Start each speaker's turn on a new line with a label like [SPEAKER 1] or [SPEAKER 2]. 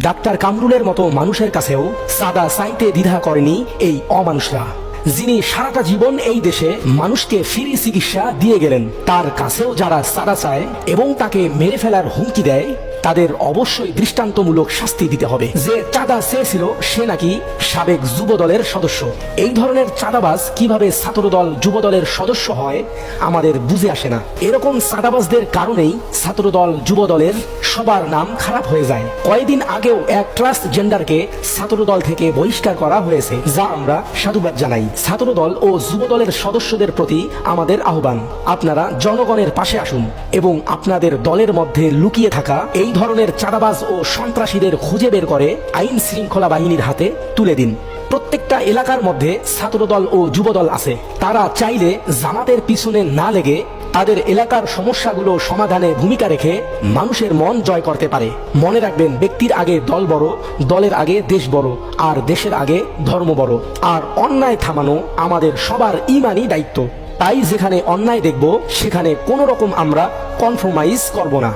[SPEAKER 1] Doctor কামরুলের মতো মানুষের কাছেও সাদা চাইতে দ্বিধা করেনি এই অমানুষরা, যিনি সারাটা জীবন এই দেশে মানুষকে ফ্রি চিকিৎসা দিয়ে গেলেন। তার কাছেও যারা সাদা চায় এবং তাকে মেরে ফেলার হুমকি দেয়, তাদের অবশ্যই দৃষ্টান্তমূলক শাস্তি দিতে হবে। যে চাঁদা চেয়েছিল সে নাকি সাবেক যুব দলের সদস্য। এই ধরনের চাঁদাবাজ কিভাবে ছাত্রদল যুব দলের সদস্য হয় আমাদের বুঝে আসে না। এরকম চাঁদাবাজদের কারণেই ছাত্রদল যুব দলের সবার নাম খারাপ হয়ে যায়। কয়েকদিন আগেও এক ট্রান্সজেন্ডারকে ছাত্রদল থেকে বহিষ্কার করা হয়েছে, যা আমরা সাধুবাদ জানাই। ছাত্রদল ও যুব দলের সদস্যদের প্রতি আমাদের আহ্বান, আপনারা জনগণের পাশে আসুন এবং আপনাদের দলের মধ্যে লুকিয়ে থাকা এই ধরনের চাঁদাবাজ ও সন্ত্রাসীদের খুঁজে বের করে আইন শৃঙ্খলা বাহিনীর হাতে তুলে দিন। প্রত্যেকটা এলাকার মধ্যে ছাত্রদল ও যুবদল আছে, তারা চাইলে জামাতের পিছনে না লেগে তাদের এলাকার সমস্যাগুলো সমাধানে ভূমিকা রেখে মানুষের মন জয় করতে পারে। মনে রাখবেন, ব্যক্তির আগে দল বড়, দলের আগে দেশ বড়, আর দেশের আগে ধর্ম বড়। আর অন্যায় থামানো আমাদের সবার ঈমানি দায়িত্ব। তাই যেখানে অন্যায় দেখব সেখানে কোনো রকম আমরা কম্প্রোমাইজ করব না।